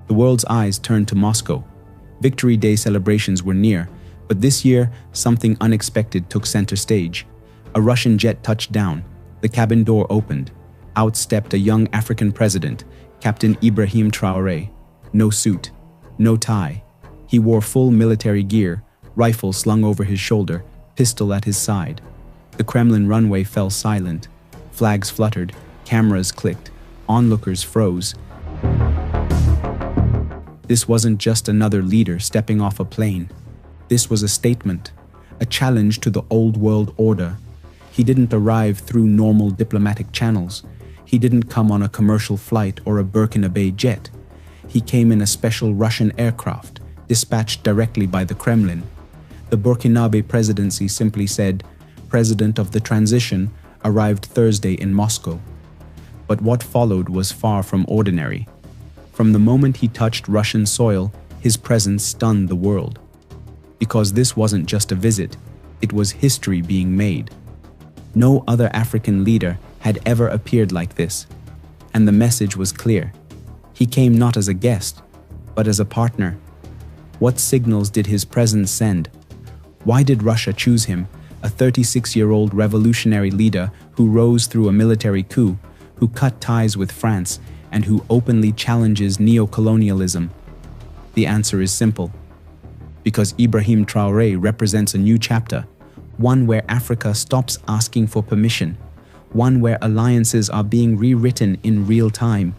The world's eyes turned to Moscow. Victory Day celebrations were near, but this year, something unexpected took center stage. A Russian jet touched down. The cabin door opened. Out stepped a young African president, Captain Ibrahim Traore. No suit, no tie. He wore full military gear, rifle slung over his shoulder, pistol at his side. The Kremlin runway fell silent. Flags fluttered, cameras clicked, onlookers froze. This wasn't just another leader stepping off a plane. This was a statement, a challenge to the old world order. He didn't arrive through normal diplomatic channels. He didn't come on a commercial flight or a Burkina jet. He came in a special Russian aircraft, dispatched directly by the Kremlin. The Burkina presidency simply said, "President of the transition arrived Thursday in Moscow." But what followed was far from ordinary. From the moment he touched Russian soil, his presence stunned the world. Because this wasn't just a visit, it was history being made. No other African leader had ever appeared like this, and the message was clear. He came not as a guest, but as a partner. What signals did his presence send? Why did Russia choose him, a 36-year-old revolutionary leader who rose through a military coup, who cut ties with France, and who openly challenges neo-colonialism? The answer is simple. Because Ibrahim Traore represents a new chapter, one where Africa stops asking for permission, one where alliances are being rewritten in real time.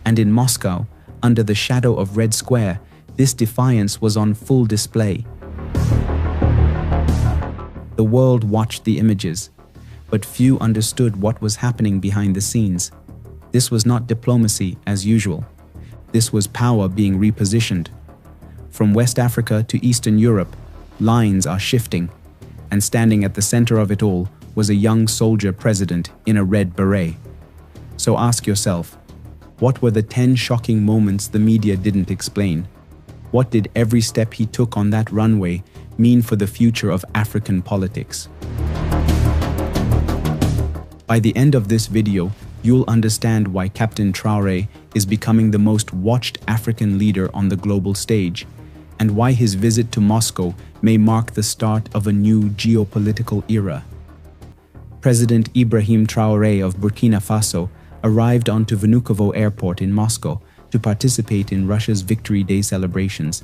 And in Moscow, under the shadow of Red Square, this defiance was on full display. The world watched the images, but few understood what was happening behind the scenes. This was not diplomacy as usual. This was power being repositioned. From West Africa to Eastern Europe, lines are shifting, and standing at the center of it all was a young soldier president in a red beret. So ask yourself, what were the 10 shocking moments the media didn't explain? What did every step he took on that runway mean for the future of African politics? By the end of this video, you'll understand why Captain Traore is becoming the most watched African leader on the global stage, and why his visit to Moscow may mark the start of a new geopolitical era. President Ibrahim Traore of Burkina Faso arrived onto Vnukovo Airport in Moscow to participate in Russia's Victory Day celebrations.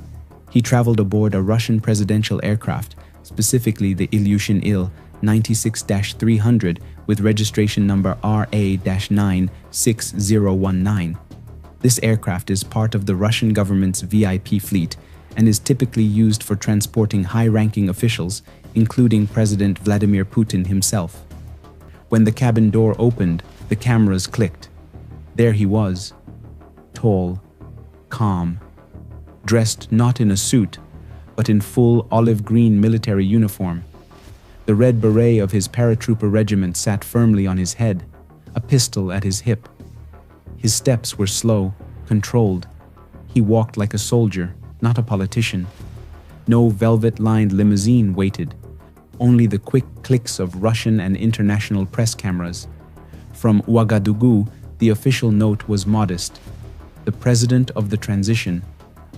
He traveled aboard a Russian presidential aircraft, specifically the Ilyushin Il-96-300 with registration number RA-96019. This aircraft is part of the Russian government's VIP fleet and is typically used for transporting high-ranking officials, including President Vladimir Putin himself. When the cabin door opened, the cameras clicked. There he was, tall, calm, dressed not in a suit, but in full olive-green military uniform. The red beret of his paratrooper regiment sat firmly on his head, a pistol at his hip. His steps were slow, controlled. He walked like a soldier, not a politician. No velvet-lined limousine waited, only the quick clicks of Russian and international press cameras. From Ouagadougou, the official note was modest. The president of the transition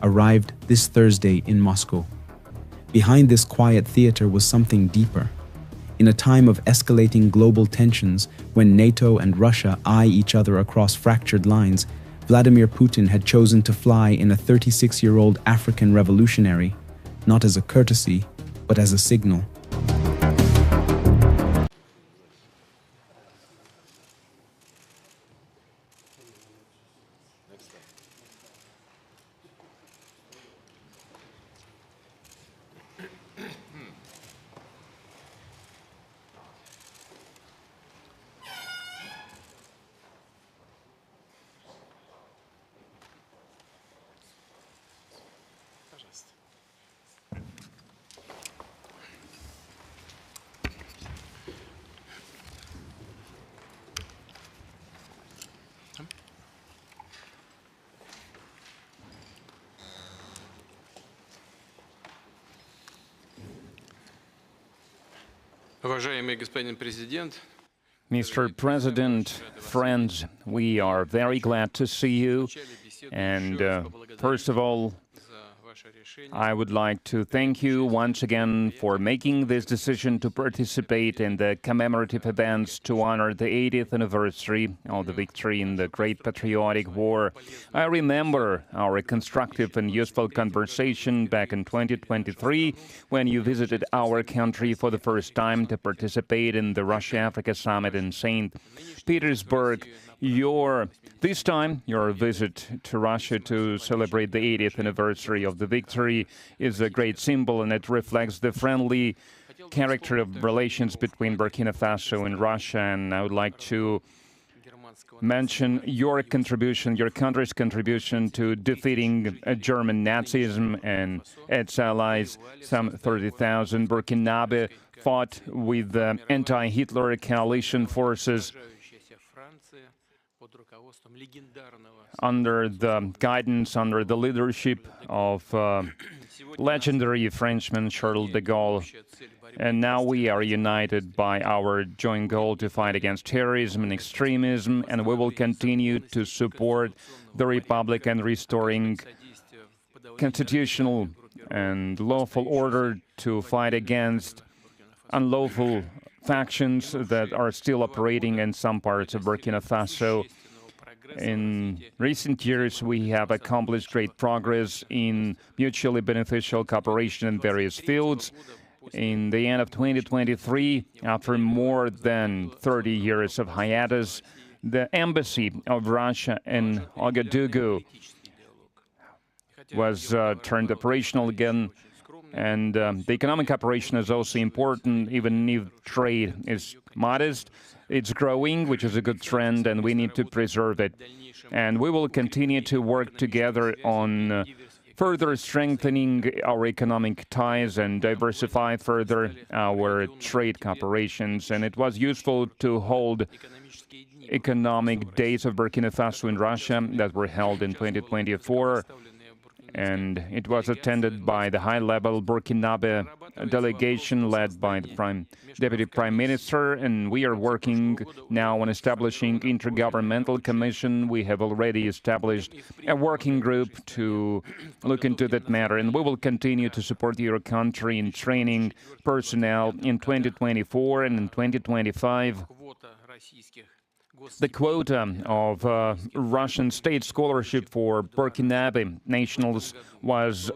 arrived this Thursday in Moscow. Behind this quiet theater was something deeper. In a time of escalating global tensions, when NATO and Russia eye each other across fractured lines, Vladimir Putin had chosen to fly in a 36-year-old African revolutionary, not as a courtesy, but as a signal. Mr. President, friends, we are very glad to see you. And first of all, I would like to thank you once again for making this decision to participate in the commemorative events to honor the 80th anniversary of the victory in the Great Patriotic War. I remember our constructive and useful conversation back in 2023 when you visited our country for the first time to participate in the Russia-Africa Summit in St. Petersburg. This time, your visit to Russia to celebrate the 80th anniversary of the victory is a great symbol, and it reflects the friendly character of relations between Burkina Faso and Russia. And I would like to mention your contribution, your country's contribution to defeating German Nazism and its allies. Some 30,000 Burkinabe fought with the anti-Hitler coalition forces under the guidance, under the leadership of legendary Frenchman Charles de Gaulle. And now we are united by our joint goal to fight against terrorism and extremism, and we will continue to support the Republic and restoring constitutional and lawful order, to fight against unlawful factions that are still operating in some parts of Burkina Faso. In recent years, we have accomplished great progress in mutually beneficial cooperation in various fields. In the end of 2023, after more than 30 years of hiatus, the embassy of Russia in Ouagadougou was turned operational again. And the economic operation is also important, even if trade is modest. It's growing, which is a good trend, and we need to preserve it. And we will continue to work together on further strengthening our economic ties and diversify further our trade cooperations. And it was useful to hold economic days of Burkina Faso in Russia that were held in 2024. And it was attended by the high-level Burkinabe delegation led by the Deputy Prime Minister, and we are working now on establishing intergovernmental commission. We have already established a working group to look into that matter, and we will continue to support your country in training personnel in 2024 and in 2025. The quota of Russian state scholarship for Burkinabe nationals was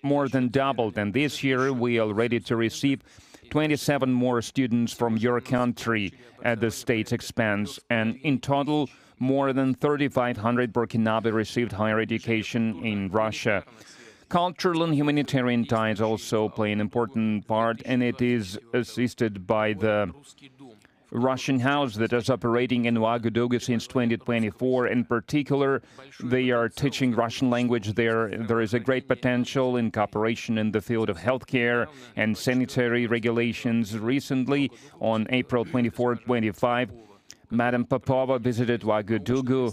more than doubled, and this year we are ready to receive 27 more students from your country at the state's expense, and in total, more than 3,500 Burkinabe received higher education in Russia. Cultural and humanitarian ties also play an important part, and it is assisted by the Russian house that is operating in Ouagadougou since 2024. In particular, they are teaching Russian language there. There is a great potential in cooperation in the field of healthcare and sanitary regulations. Recently, on April 24-25, Madam Popova visited Ouagadougou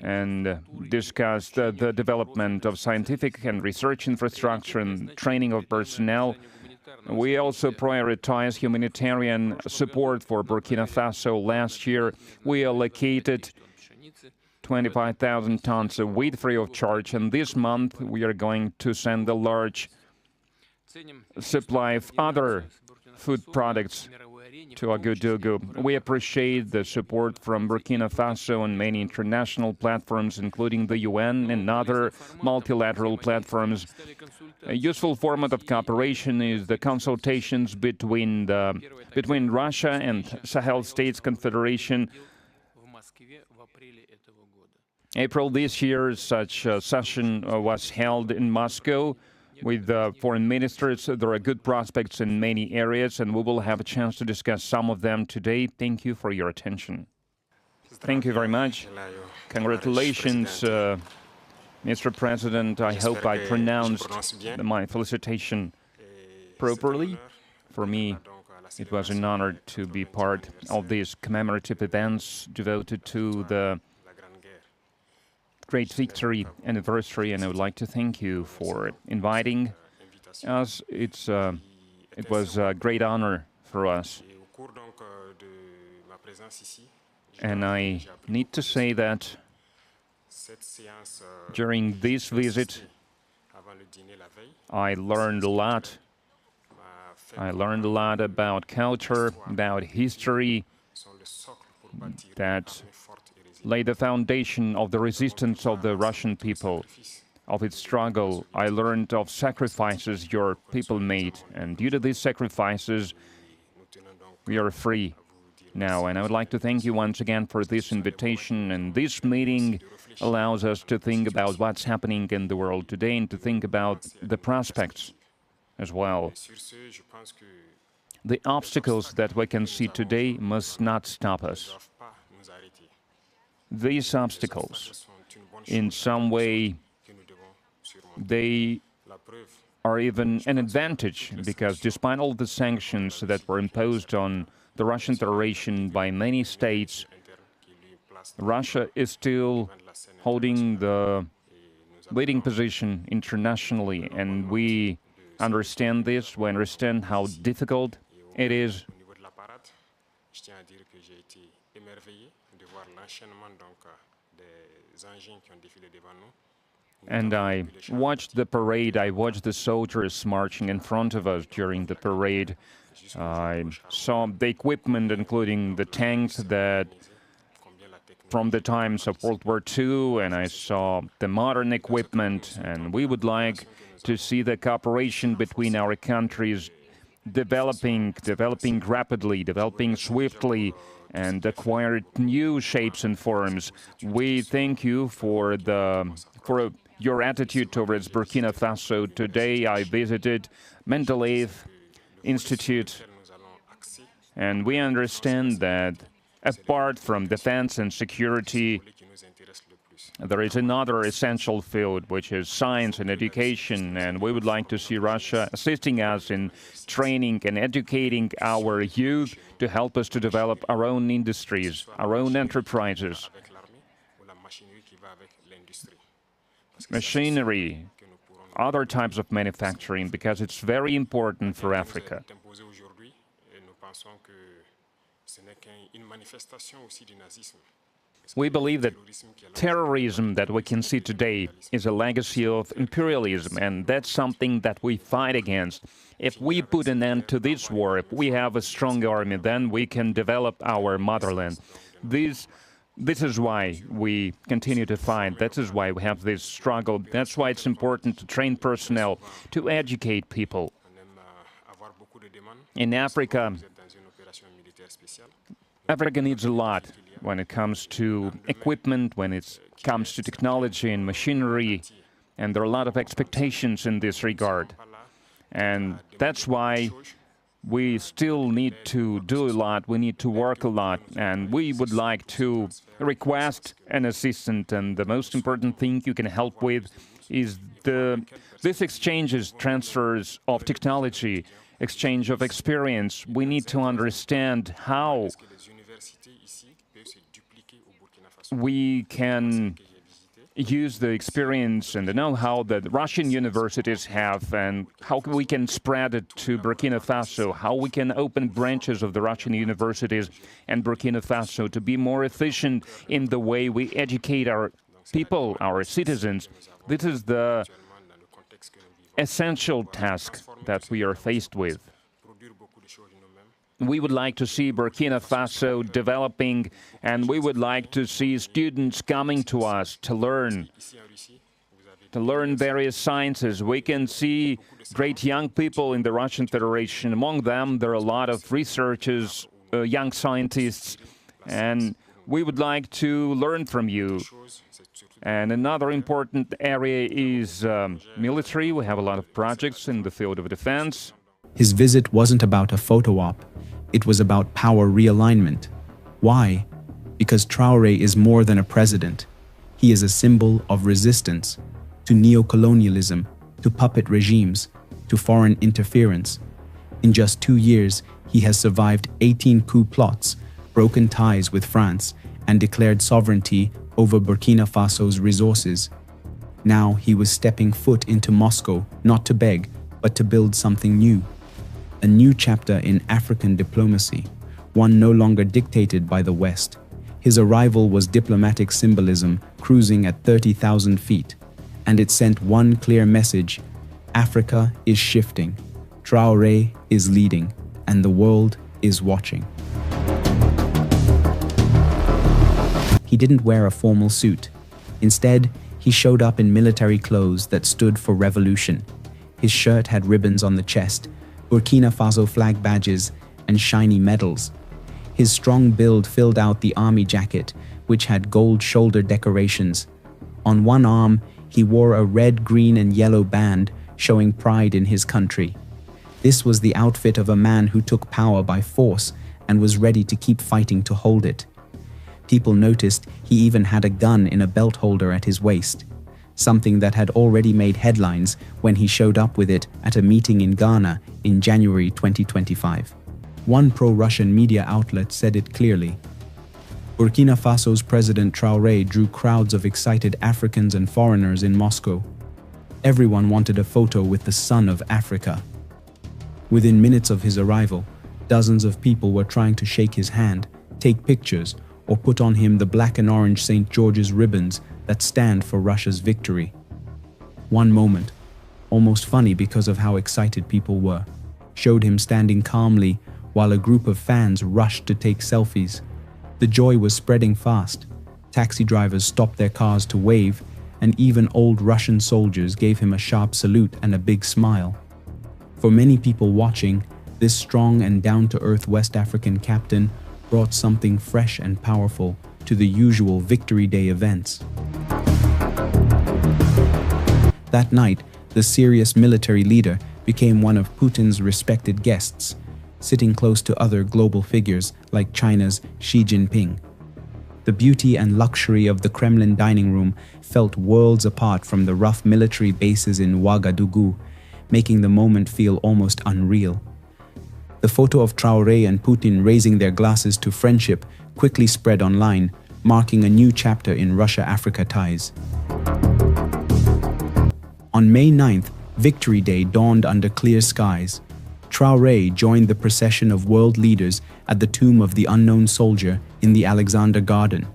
and discussed the development of scientific and research infrastructure and training of personnel. We also prioritize humanitarian support for Burkina Faso. Last year, we allocated 25,000 tons of wheat free of charge, and this month we are going to send a large supply of other food products to Ouagadougou. We appreciate the support from Burkina Faso and many international platforms, including the UN and other multilateral platforms. A useful format of cooperation is the consultations between Russia and Sahel States Confederation. April this year, such a session was held in Moscow with foreign ministers. There are good prospects in many areas, and we will have a chance to discuss some of them today. Thank you for your attention. Thank you very much. Congratulations, Mr. President. I hope I pronounced my felicitation properly. For me, it was an honor to be part of these commemorative events devoted to the great victory anniversary, and I would like to thank you for inviting us. It was a great honor for us. And I need to say that during this visit, I learned a lot. I learned a lot about culture, about history, that lay the foundation of the resistance of the Russian people, of its struggle. I learned of sacrifices your people made, and due to these sacrifices, we are free now. And I would like to thank you once again for this invitation, and this meeting allows us to think about what's happening in the world today and to think about the prospects as well. The obstacles that we can see today must not stop us. These obstacles, in some way, they are even an advantage, because despite all the sanctions that were imposed on the Russian Federation by many states, Russia is still holding the leading position internationally, and we understand this, we understand how difficult it is. And I watched the parade, I watched the soldiers marching in front of us during the parade. I saw the equipment, including the tanks that from the times of World War II, and I saw the modern equipment, and we would like to see the cooperation between our countries developing rapidly, developing swiftly, and acquire new shapes and forms. We thank you for your attitude towards Burkina Faso. Today I visited Mendeleev Institute, and we understand that apart from defense and security, there is another essential field, which is science and education, and we would like to see Russia assisting us in training and educating our youth to help us to develop our own industries, our own enterprises. Machinery, other types of manufacturing, because it's very important for Africa. We believe that terrorism that we can see today is a legacy of imperialism, and that's something that we fight against. If we put an end to this war, if we have a strong army, then we can develop our motherland. This is why we continue to fight. That is why we have this struggle. That's why it's important to train personnel, to educate people. In Africa, Africa needs a lot when it comes to equipment, when it comes to technology and machinery, and there are a lot of expectations in this regard. And that's why we still need to do a lot, we need to work a lot, and we would like to request an assistant, and the most important thing you can help with is this exchanges, transfers of technology, exchange of experience. We need to understand how we can use the experience and the know-how that Russian universities have, and how we can spread it to Burkina Faso, how we can open branches of the Russian universities and Burkina Faso to be more efficient in the way we educate our people, our citizens. This is the essential task that we are faced with. We would like to see Burkina Faso developing, and we would like to see students coming to us to learn various sciences. We can see great young people in the Russian Federation. Among them, there are a lot of researchers, young scientists, and we would like to learn from you. And another important area is military. We have a lot of projects in the field of defense. His visit wasn't about a photo op. It was about power realignment. Why? Because Traore is more than a president. He is a symbol of resistance to neocolonialism, to puppet regimes, to foreign interference. In just 2 years, he has survived 18 coup plots, broken ties with France, and declared sovereignty over Burkina Faso's resources. Now he was stepping foot into Moscow, not to beg, but to build something new. A new chapter in African diplomacy, one no longer dictated by the West. His arrival was diplomatic symbolism cruising at 30,000 feet, and it sent one clear message: Africa is shifting, Traore is leading, and the world is watching. He didn't wear a formal suit. Instead, he showed up in military clothes that stood for revolution. His shirt had ribbons on the chest, Burkina Faso flag badges, and shiny medals. His strong build filled out the army jacket, which had gold shoulder decorations. On one arm, he wore a red, green, and yellow band, showing pride in his country. This was the outfit of a man who took power by force and was ready to keep fighting to hold it. People noticed he even had a gun in a belt holder at his waist, something that had already made headlines when he showed up with it at a meeting in Ghana in January 2025. One pro-Russian media outlet said it clearly. Burkina Faso's President Traore drew crowds of excited Africans and foreigners in Moscow. Everyone wanted a photo with the son of Africa. Within minutes of his arrival, dozens of people were trying to shake his hand, take pictures, or put on him the black and orange St. George's ribbons that stand for Russia's victory. One moment, almost funny because of how excited people were, showed him standing calmly while a group of fans rushed to take selfies. The joy was spreading fast. Taxi drivers stopped their cars to wave, and even old Russian soldiers gave him a sharp salute and a big smile. For many people watching, this strong and down-to-earth West African captain brought something fresh and powerful to the usual Victory Day events. That night, the serious military leader became one of Putin's respected guests, sitting close to other global figures like China's Xi Jinping. The beauty and luxury of the Kremlin dining room felt worlds apart from the rough military bases in Ouagadougou, making the moment feel almost unreal. The photo of Traore and Putin raising their glasses to friendship quickly spread online, marking a new chapter in Russia-Africa ties. On May 9th, Victory Day dawned under clear skies. Traore joined the procession of world leaders at the tomb of the unknown soldier in the Alexander Garden.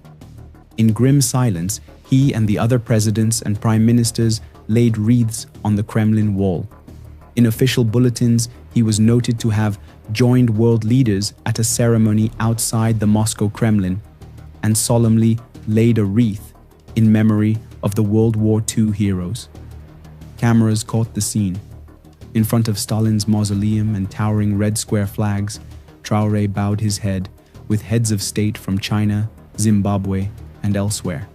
In grim silence, he and the other presidents and prime ministers laid wreaths on the Kremlin wall. In official bulletins, he was noted to have joined world leaders at a ceremony outside the Moscow Kremlin and solemnly laid a wreath in memory of the World War II heroes. Cameras caught the scene. In front of Stalin's mausoleum and towering red square flags, Traore bowed his head with heads of state from China, Zimbabwe, and elsewhere.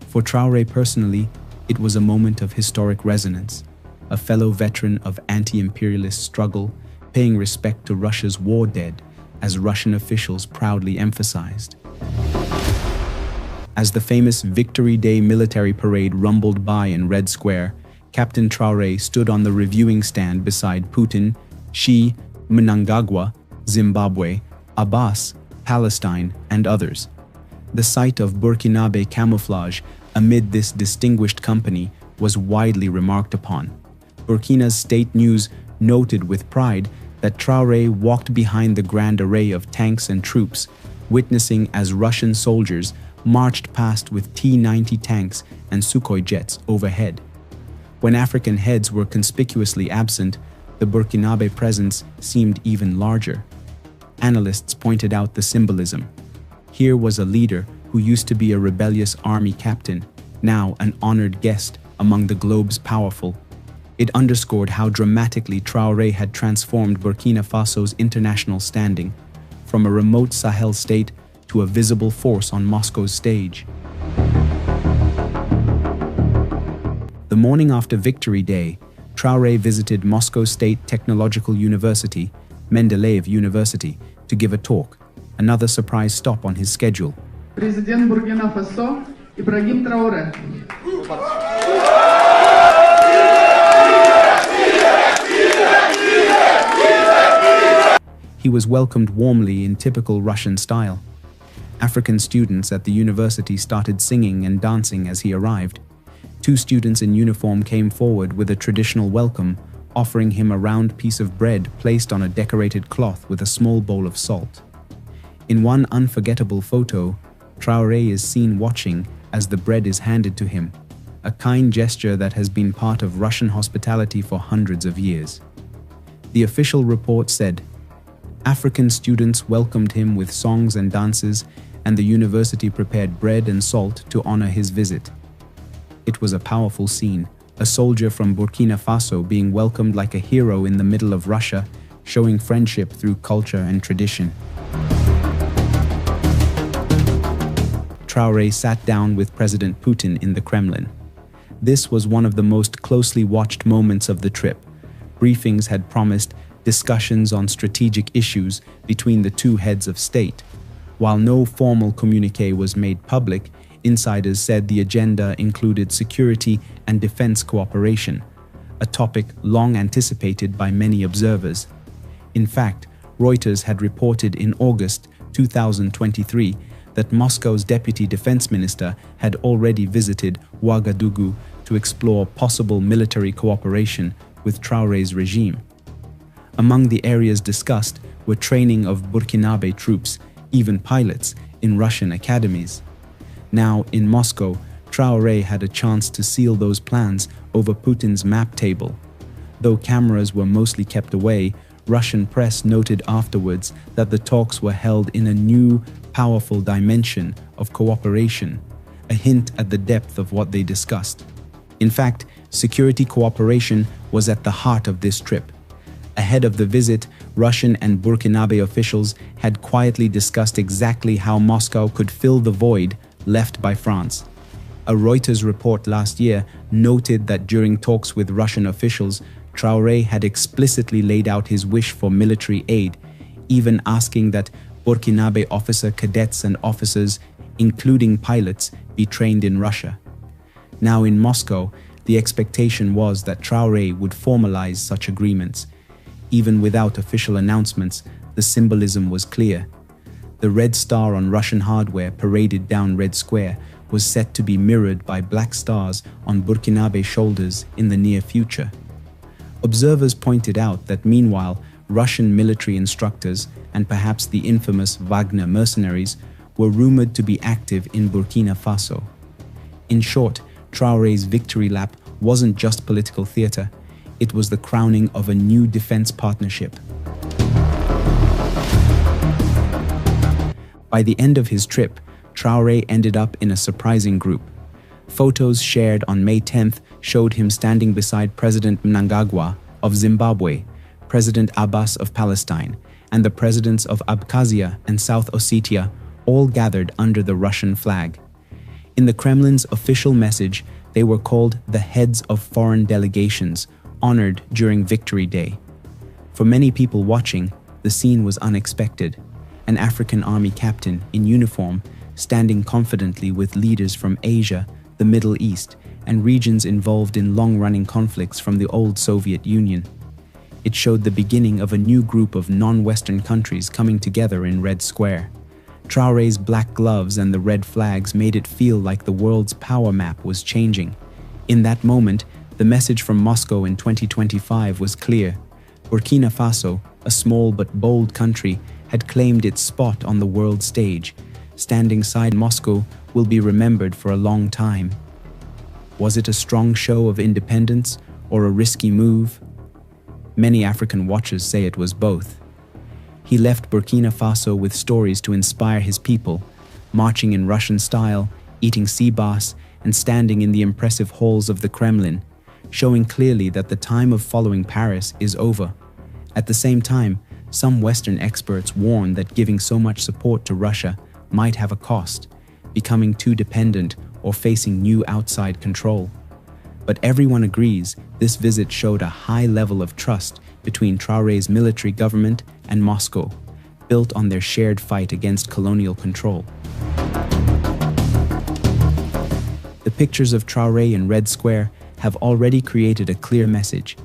For Traore personally, it was a moment of historic resonance, a fellow veteran of anti-imperialist struggle paying respect to Russia's war dead, as Russian officials proudly emphasized. As the famous Victory Day military parade rumbled by in Red Square, Captain Traore stood on the reviewing stand beside Putin, Xi, Mnangagwa, Zimbabwe, Abbas, Palestine, and others. The sight of Burkinabe camouflage amid this distinguished company was widely remarked upon. Burkina's state news noted with pride that Traore walked behind the grand array of tanks and troops, witnessing as Russian soldiers marched past with T-90 tanks and Sukhoi jets overhead. When African heads were conspicuously absent, the Burkinabe presence seemed even larger. Analysts pointed out the symbolism. Here was a leader who used to be a rebellious army captain, now an honored guest among the globe's powerful. It underscored how dramatically Traore had transformed Burkina Faso's international standing, from a remote Sahel state to a visible force on Moscow's stage. The morning after Victory Day, Traore visited Moscow State Technological University, Mendeleev University, to give a talk, another surprise stop on his schedule. President Burkina Faso, Ibrahim Traore. He was welcomed warmly in typical Russian style. African students at the university started singing and dancing as he arrived. Two students in uniform came forward with a traditional welcome, offering him a round piece of bread placed on a decorated cloth with a small bowl of salt. In one unforgettable photo, Traore is seen watching as the bread is handed to him, a kind gesture that has been part of Russian hospitality for hundreds of years. The official report said, African students welcomed him with songs and dances, and the university prepared bread and salt to honor his visit. It was a powerful scene, a soldier from Burkina Faso being welcomed like a hero in the middle of Russia, showing friendship through culture and tradition. Traore sat down with President Putin in the Kremlin. This was one of the most closely watched moments of the trip. Briefings had promised discussions on strategic issues between the two heads of state. While no formal communique was made public, insiders said the agenda included security and defense cooperation, a topic long anticipated by many observers. In fact, Reuters had reported in August 2023 that Moscow's deputy defense minister had already visited Ouagadougou to explore possible military cooperation with Traore's regime. Among the areas discussed were training of Burkinabe troops, even pilots, in Russian academies. Now, in Moscow, Traore had a chance to seal those plans over Putin's map table. Though cameras were mostly kept away, Russian press noted afterwards that the talks were held in a new, powerful dimension of cooperation, a hint at the depth of what they discussed. In fact, security cooperation was at the heart of this trip. Ahead of the visit, Russian and Burkinabe officials had quietly discussed exactly how Moscow could fill the void left by France. A Reuters report last year noted that during talks with Russian officials, Traore had explicitly laid out his wish for military aid, even asking that Burkinabe officer cadets and officers, including pilots, be trained in Russia. Now in Moscow, the expectation was that Traore would formalize such agreements. Even without official announcements, the symbolism was clear. The red star on Russian hardware paraded down Red Square was set to be mirrored by black stars on Burkinabe shoulders in the near future. Observers pointed out that meanwhile, Russian military instructors and perhaps the infamous Wagner mercenaries were rumored to be active in Burkina Faso. In short, Traore's victory lap wasn't just political theater, it was the crowning of a new defense partnership. By the end of his trip, Traore ended up in a surprising group. Photos shared on May 10th showed him standing beside President Mnangagwa of Zimbabwe, President Abbas of Palestine, and the presidents of Abkhazia and South Ossetia, all gathered under the Russian flag. In the Kremlin's official message, they were called the heads of foreign delegations, honored during Victory Day. For many people watching, the scene was unexpected. An African army captain in uniform standing confidently with leaders from Asia, the Middle East, and regions involved in long-running conflicts from the old Soviet Union. It showed the beginning of a new group of non-Western countries coming together in Red Square. Traore's black gloves and the red flags made it feel like the world's power map was changing. In that moment, the message from Moscow in 2025 was clear. Burkina Faso, a small but bold country, had claimed its spot on the world stage. Standing side Moscow will be remembered for a long time. Was it a strong show of independence or a risky move? Many African watchers say it was both. He left Burkina Faso with stories to inspire his people, marching in Russian style, eating sea bass, and standing in the impressive halls of the Kremlin, showing clearly that the time of following Paris is over. At the same time, some Western experts warn that giving so much support to Russia might have a cost, becoming too dependent or facing new outside control. But everyone agrees this visit showed a high level of trust between Traore's military government and Moscow, built on their shared fight against colonial control. The pictures of Traore in Red Square have already created a clear message.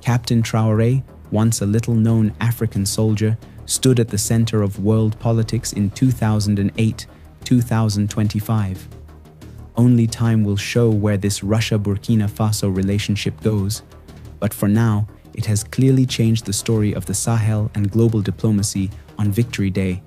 Captain Traore, once a little-known African soldier, stood at the center of world politics in 2008-2025. Only time will show where this Russia-Burkina Faso relationship goes, but for now, it has clearly changed the story of the Sahel and global diplomacy on Victory Day.